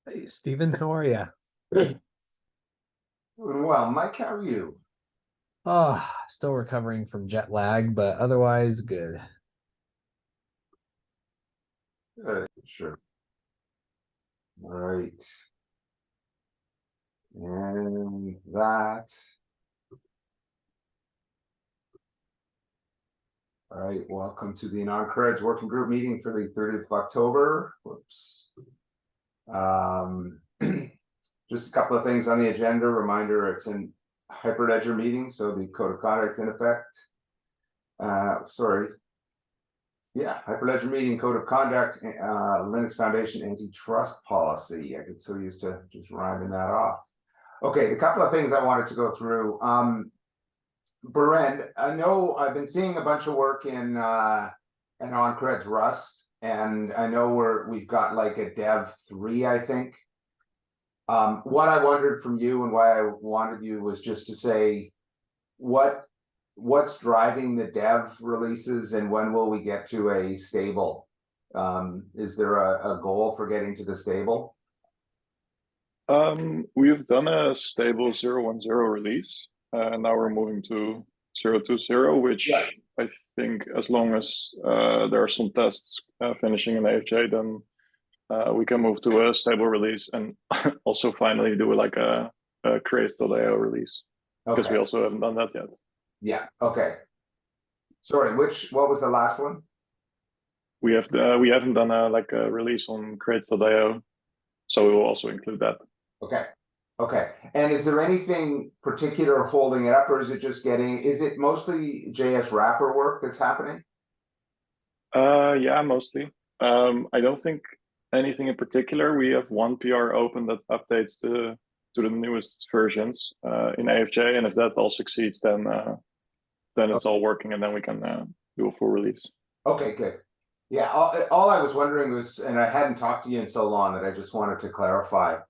Hey, Steven, how are you? Doing well, Mike, how are you? Oh, still recovering from jet lag, but otherwise good. Sure. All right. And that. All right. Welcome to the AnonCreds Working Group meeting for the 30th of October. Whoops. Just a couple of things on the agenda. Reminder, it's in Hyperledger meeting, so the code of conduct's in effect. Sorry. Yeah, Hyperledger meeting, code of conduct, Linux Foundation antitrust policy. I get so used to just rhyming that off. Okay, a couple of things I wanted to go through. Berend, I know I've been seeing a bunch of work in AnonCreds Rust, and I know we've got like a dev 3, I think. What I wondered from you and why I wanted you was just to say what's driving the dev releases and when will we get to a stable? Is there a goal for getting to the stable? We've done a stable 0.10 release, and now we're moving to 0.20, which Yeah. I think as long as there are some tests finishing in AFJ, then we can move to a stable release and also finally do like a Craze.io release, because we also haven't done that yet. Yeah, okay. Sorry, what was the last one? We haven't done a release on Craze.io, so we will also include that. Okay. And is there anything particular holding it up, or is it mostly JS wrapper work that's happening? Yeah, mostly. I don't think anything in particular. We have one PR open that updates to the newest versions in AFJ, and if that all succeeds, then it's all working, and then we can do a full release. Okay, good. Yeah, all I was wondering was, and I hadn't talked to you in so long that I just wanted to clarify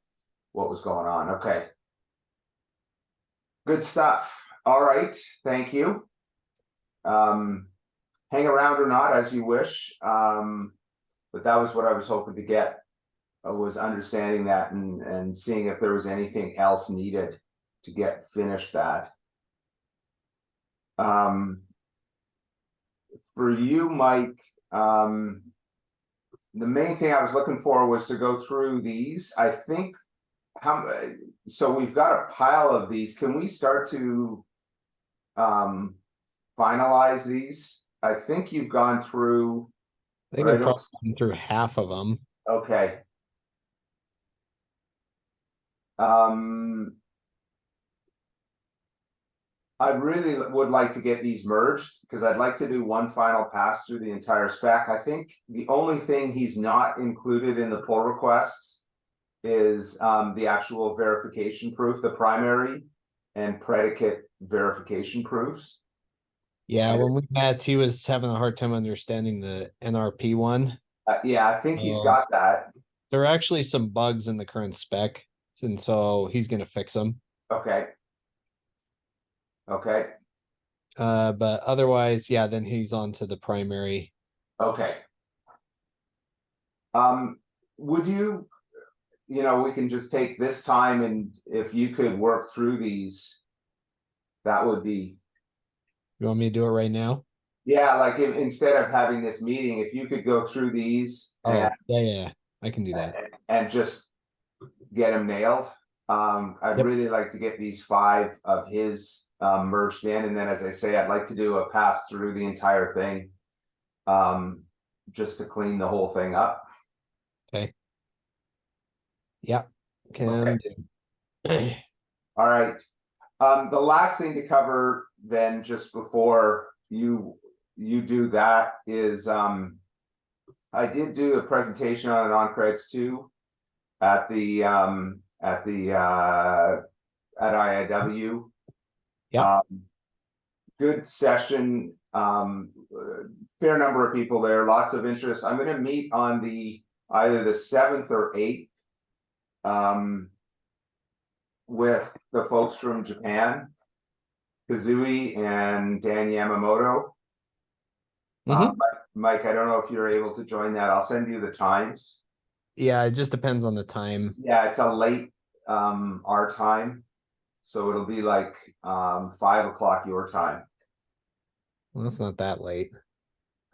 what was going on. Okay. Good stuff. All right. Thank you. Hang around or not as you wish. But that was what I was hoping to get, was understanding that and seeing if there was anything else needed to get finished that. For you, Mike, the main thing I was looking for was to go through these. I think so we've got a pile of these. Can we start to finalize these? I think you've gone through. I think I've probably gone through half of them. Okay. I really would like to get these merged because I'd like to do one final pass through the entire spec. I think the only thing he's not included in the pull requests is the actual verification proof, the primary and predicate verification proofs. Yeah, when we met, he was having a hard time understanding the NRP one. Yeah, I think he's got that. There are actually some bugs in the current spec, and so he's going to fix them. Okay. But otherwise, yeah, then he's on to the primary. Okay. Would you, we can just take this time, and if you could work through these, that would be. You want me to do it right now? Yeah, like instead of having this meeting, if you could go through these. Oh, yeah, I can do that. And just get them nailed. I'd really like to get these 5 of his merged in, and then, as I say, I'd like to do a pass through the entire thing, just to clean the whole thing up. Okay. Yeah, can do. All right. The last thing to cover then, just before you do that, is I did do a presentation on AnonCreds 2 at IIW. Yeah. Good session. Fair number of people there, lots of interest. I'm going to meet on either the 7th or 8th with the folks from Japan, Kazui and Dan Yamamoto. Mike, I don't know if you're able to join that. I'll send you the times. Yeah, it just depends on the time. Yeah, it's a late our time. So it'll be like 5 o'clock your time. Well, that's not that late.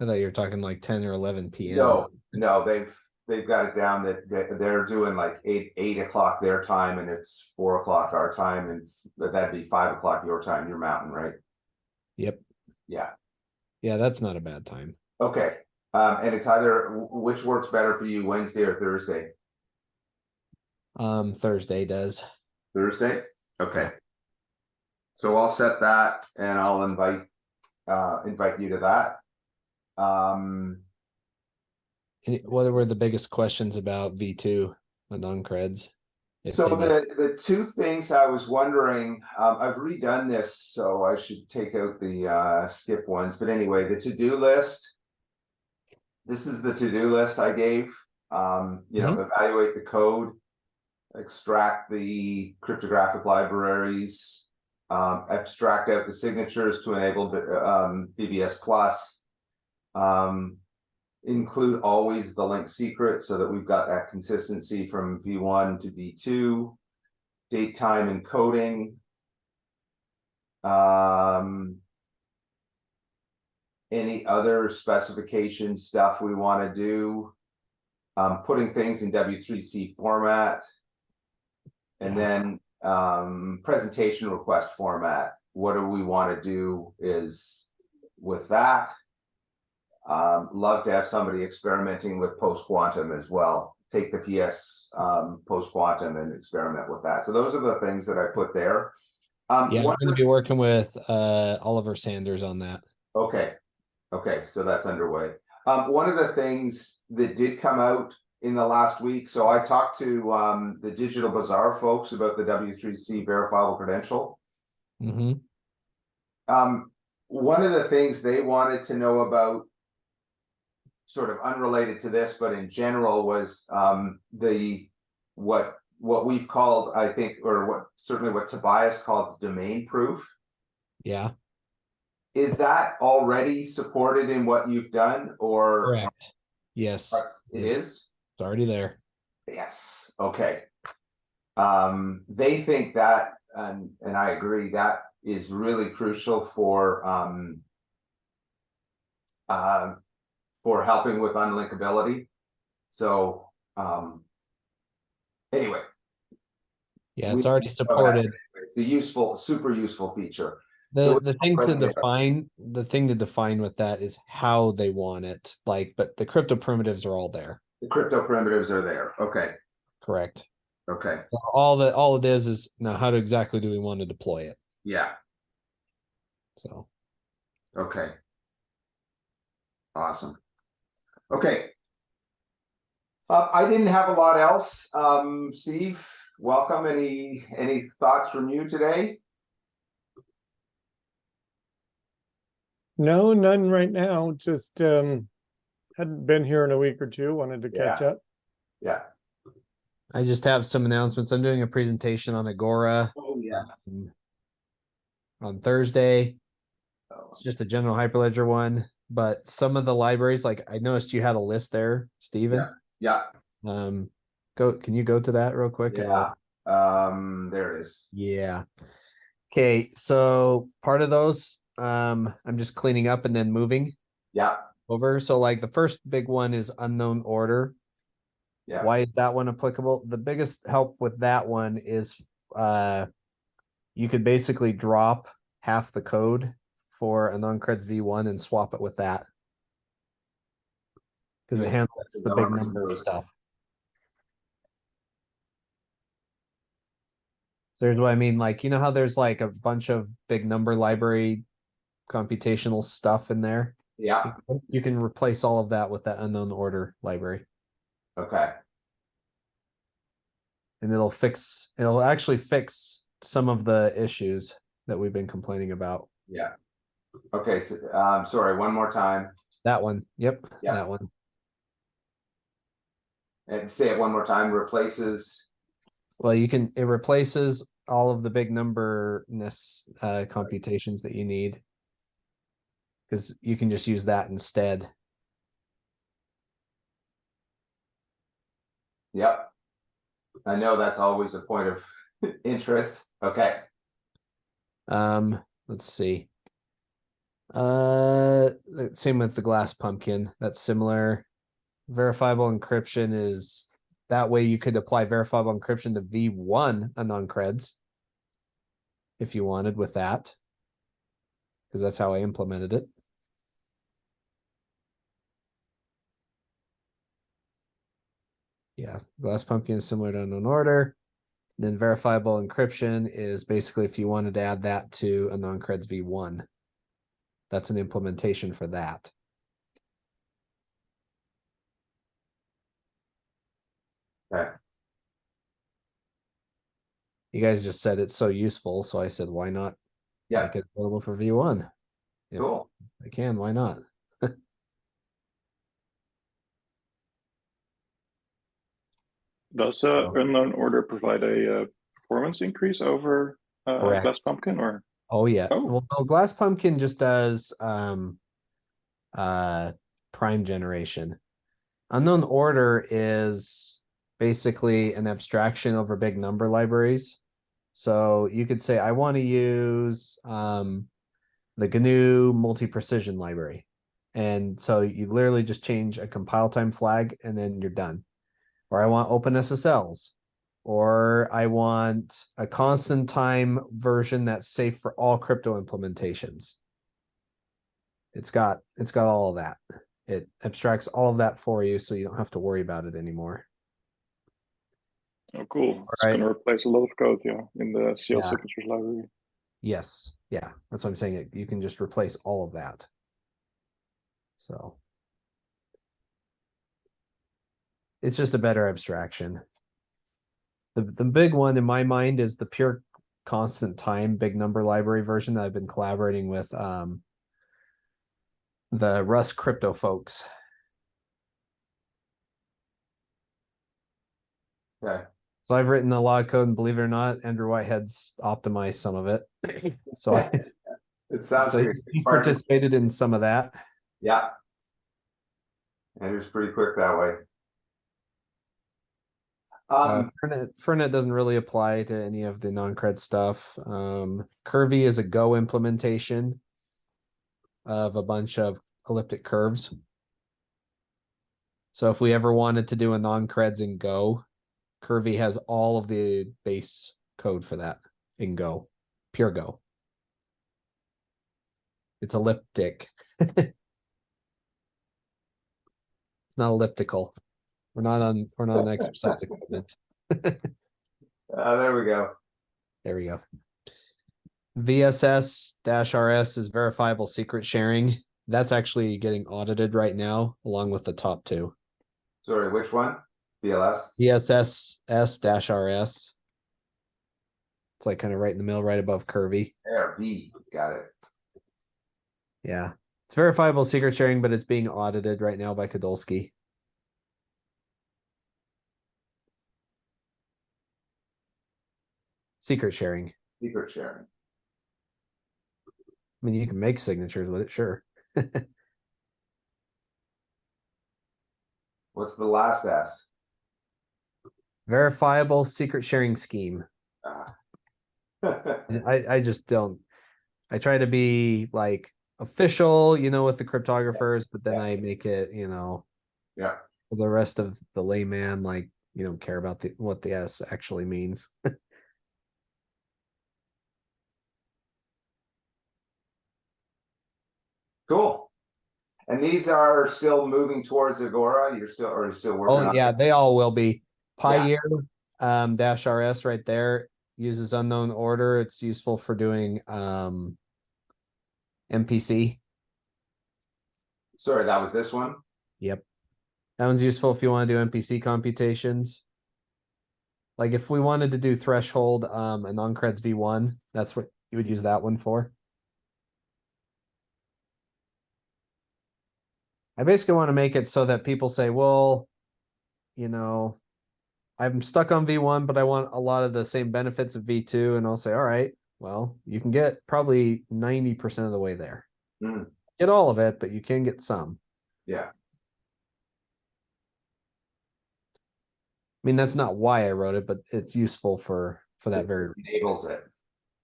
I thought you were talking like 10 or 11 p.m. No, they've got it down that they're doing like 8 o'clock their time, and it's 4 o'clock our time, and that'd be 5 o'clock your time, your mountain, right? Yep. Yeah. Yeah, that's not a bad time. Okay. And it's either which works better for you, Wednesday or Thursday? Thursday does. Thursday? Okay. So I'll set that and I'll invite you to that. What were the biggest questions about V2 AnonCreds? So the two things I was wondering, I've redone this, so I should take out the skip ones. But anyway, the to-do list. This is the to-do list I gave. Evaluate the code, extract the cryptographic libraries, abstract out the signatures to enable the BBS Plus. Include always the link secret so that we've got that consistency from V1 to V2, date, time, and coding. Any other specification stuff we want to do, putting things in W3C format, and then presentation request format. What do we want to do is with that. Love to have somebody experimenting with post-quantum as well. Take the PS post-quantum and experiment with that. So those are the things that I put there. I'm going to be working with Oliver Sanders on that. Okay, so that's underway. One of the things that did come out in the last week, so I talked to the Digital Bazaar folks about the W3C verifiable credential. Mm-hmm. One of the things they wanted to know about, sort of unrelated to this, but in general, was what we've called, I think, or what Tobias called domain proof. Yeah. Is that already supported in what you've done, or? Correct. Yes. It is? It's already there. Yes. Okay. They think that, and I agree, that is really crucial for helping with unlinkability. So anyway. Yeah, it's already supported. It's a super useful feature. The thing to define with that is how they want it. But the crypto primitives are all there. The crypto primitives are there. Okay. Correct. Okay. So all it is now how exactly do we want to deploy it? Yeah. So. Okay. Awesome. Okay. I didn't have a lot else. Steve, welcome. Any thoughts from you today? No, none right now. Just hadn't been here in a week or two. Wanted to catch up. Yeah. I just have some announcements. I'm doing a presentation on Agora. Oh yeah. On Thursday. It's just a general Hyperledger one, but some of the libraries, like I noticed you had a list there, Steven. Yeah. Can you go to that real quick? Yeah. There it is. Yeah. Okay, so part of those, I'm just cleaning up and then moving. Yeah. Over. So like the first big one is unknown order. Yeah. Why is that one applicable? The biggest help with that one is you could basically drop half the code for AnonCreds V1 and swap it with that. Because it handles the big number stuff. So here's what I mean. Like, you know how there's like a bunch of big number library computational stuff in there? Yeah. You can replace all of that with that unknown order library. Okay. And it'll actually fix some of the issues that we've been complaining about. Yeah. Okay, so sorry, one more time. That one. Yep. Yeah. That one. And say it one more time. Replaces. Well, it replaces all of the big numberness computations that you need. Because you can just use that instead. Yep. I know that's always a point of interest. Okay. Let's see. Same with the glass pumpkin. That's similar. Verifiable encryption is that way you could apply verifiable encryption to V1 AnonCreds if you wanted with that, because that's how I implemented it. Yeah, glass pumpkin is similar to unknown order. Then verifiable encryption is basically if you wanted to add that to AnonCreds V1. That's an implementation for that. Okay. You guys just said it's so useful, so I said, why not Yeah. make it available for V1? If Cool. I can, why not? Does Oh. unknown order provide a performance increase over Correct. glass pumpkin, or? Oh yeah. Oh. Well, no, glass pumpkin just does prime generation. Unknown order is basically an abstraction over big number libraries. So you could say, I want to use the GNU multi-precision library. And so you literally just change a compile time flag and then you're done. Or I want OpenSSLs. Or I want a constant time version that's safe for all crypto implementations. It's got all of that. It abstracts all of that for you, so you don't have to worry about it anymore. Oh, cool. It's right. going to replace a lot of code, yeah, in the CL Yeah. signatures library. Yes, yeah, that's what I'm saying. You can just replace all of that. So it's just a better abstraction. The big one in my mind is the pure constant time big number library version that I've been collaborating with the Rust crypto folks. Okay. So I've written a lot of code, and believe it or not, Andrew Whitehead's optimized some of it. So It sounds like he's participated in some of that. Yeah. And it's pretty quick that way. Fernet doesn't really apply to any of the AnonCred stuff. Curvy is a Go implementation of a bunch of elliptic curves. So if we ever wanted to do AnonCreds in Go, Curvy has all of the base code for that in Go, pure Go. It's elliptic. It's not elliptical. We're not on exercise equipment. There we go. There we go. VSS-RS is verifiable secret sharing. That's actually getting audited right now, along with the top two. Sorry, which one? VLS? VSS-RS. It's like kind of right in the middle, right above Curvy. There, V. Got it. Yeah. It's verifiable secret sharing, but it's being audited right now by Kadolsky. Secret sharing. Secret sharing. I mean, you can make signatures with it, sure. What's the last S? Verifiable secret sharing scheme. Yeah. I just don't. I try to be like official, with the cryptographers, but then I make it, Yeah. for the rest of the layman, like you don't care about what the S actually means. Cool. And these are still moving towards Agora. You're still working on Yeah, it? they all will be. Pioneer -RS right there uses unknown order. It's useful for doing MPC. Sorry, that was this one? Yep. That one's useful if you want to do MPC computations. Like if we wanted to do threshold AnonCreds V1, that's what you would use that one for. I basically want to make it so that people say, well, I'm stuck on V1, but I want a lot of the same benefits of V2. And I'll say, all right, well, you can get probably 90% of the way there. Get all of it, but you can get some. Yeah. mean, that's not why I wrote it, but it's useful for that very reason. Enables it.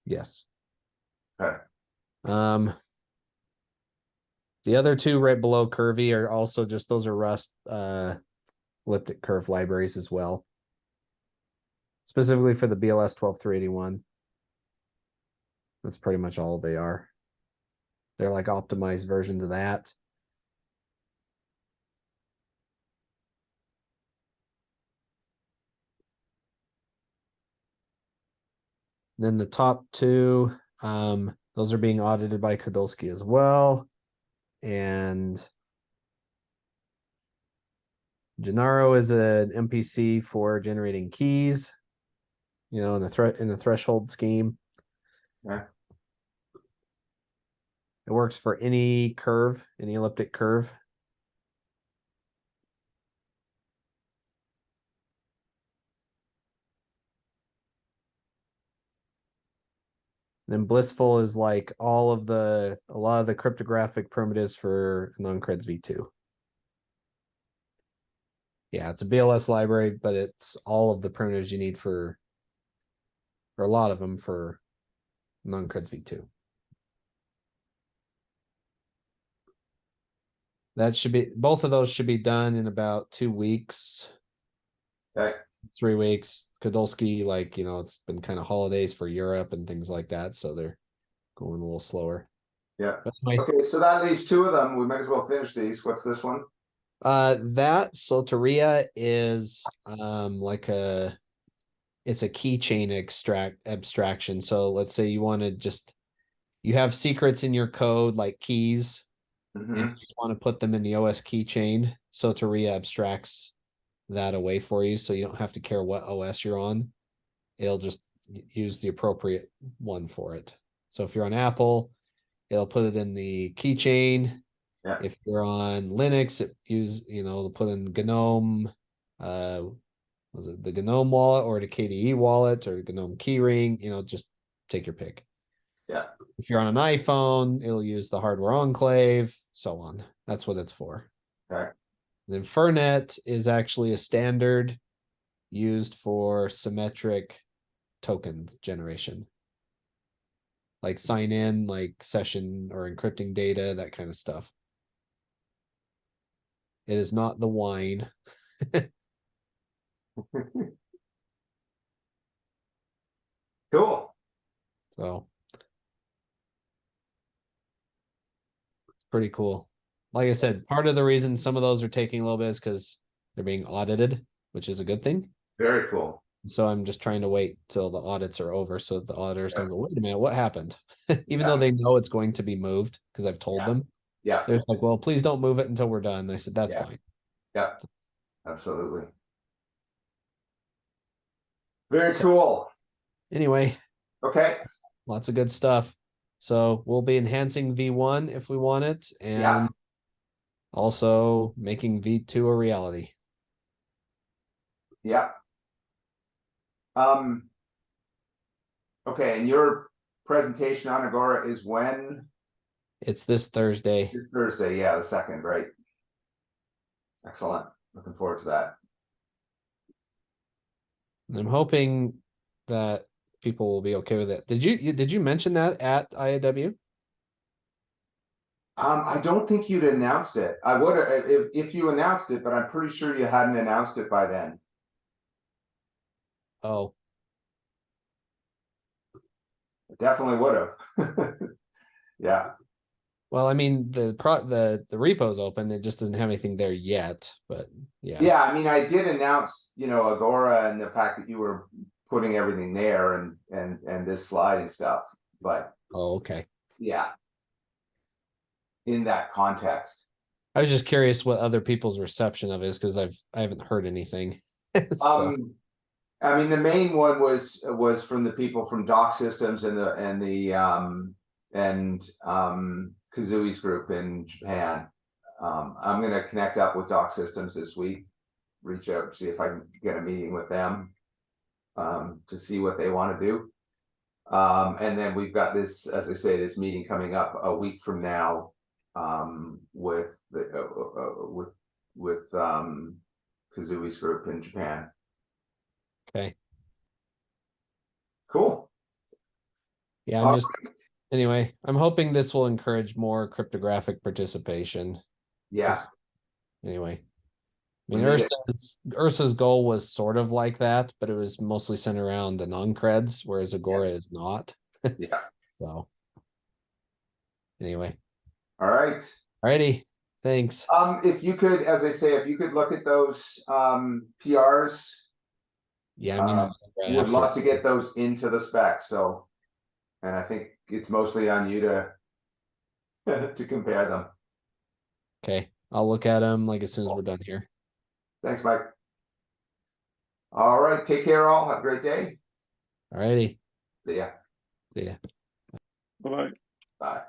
Yes. Okay. The other two right below curvy are also just, those are Rust elliptic curve libraries as well. Specifically for the BLS 12381. That's pretty much all they are. They're like optimized versions of that. Then the top two, those are being audited by Kodolsky as well. And Gennaro is an MPC for generating keys, you know, in the threshold scheme. Yeah. It works for any curve, any elliptic curve. Then Blissful is like a lot of the cryptographic primitives for AnonCreds v2. Yeah, it's a BLS library, but it's all of the primitives you need or a lot of them for AnonCreds v2. Both of those should be done in about 2 weeks. Okay. 3 weeks. Kodolsky, like, you know, it's been kind of holidays for Europe and things like that, so they're going a little slower. Yeah. Anyway, Okay, so that leaves two of them. We might as well finish these. What's this one? that Soteria is it's a keychain abstraction. So let's say you have secrets in your code like keys, and you just want to put them in the OS keychain. Soteria abstracts that away for you, so you don't have to care what OS you're on. It'll just use the appropriate one for it. So if you're on Apple, it'll put it in the keychain. Yeah. If you're on Linux, it'll put in GNOME, was it the GNOME wallet or the KDE wallet or GNOME keyring, just take your pick. Yeah. If you're on an iPhone, it'll use the hardware enclave, so on. That's what it's for. Okay. Then Fernet is actually a standard used for symmetric token generation. Like sign in, like session or encrypting data, that kind of stuff. It is not the wine. Cool. So it's pretty cool. Like I said, part of the reason some of those are taking a little bit is because they're being audited, which is a good thing. Very cool. So I'm just trying to wait till the audits are over so the auditors don't go, wait a minute, what happened? Even though they know it's going to be moved because I've told them. Yeah. They're like, well, please don't move it until we're done. I said, that's fine. Yeah. Absolutely. Very cool. Anyway. Okay. Lots of good stuff. So we'll be enhancing V1 if we want it, and also making V2 a reality. Yeah. Okay, and your presentation on Agora is when? It's this Thursday. This Thursday, yeah, the 2nd, right? Excellent. Looking forward to that. And I'm hoping that people will be okay with it. Did you mention that at IAW? I don't think you'd announced it. I would have if you announced it, but I'm pretty sure you hadn't announced it by then. Oh. Definitely would have. Yeah. Well, I mean, the repo's open. It just doesn't have anything there yet, but yeah. Yeah, I mean, I did announce, Agora and the fact that you were putting everything there and this slide and stuff, but okay. Yeah. In that context. I was just curious what other people's reception of it is because I haven't heard anything. So. I mean, the main one was from the people from Doc Systems and Kazui's group in Japan. I'm going to connect up with Doc Systems this week, reach out, see if I can get a meeting with them to see what they want to do. And then we've got this, as I say, this meeting coming up a week from now with Kazui's group in Japan. Okay. Cool. Yeah, All I'm just, right. anyway, I'm hoping this will encourage more cryptographic participation. Yeah, 'cause Anyway. I We mean, need it. Ursa's goal was sort of like that, but it was mostly centered around the non-creds, whereas Agora is not. yeah. So anyway, All right. alrighty, thanks. If you could, as I say, if you could look at those PRs, Yeah, I'm gonna uh, look right would after. love to get those into the spec. So, and I think it's mostly on you to to compare them. Okay, I'll look at them like as soon as we're done here. Thanks, Mike. All right, take care, all. Have a great day. Alrighty, See ya. see ya. Bye bye. Bye.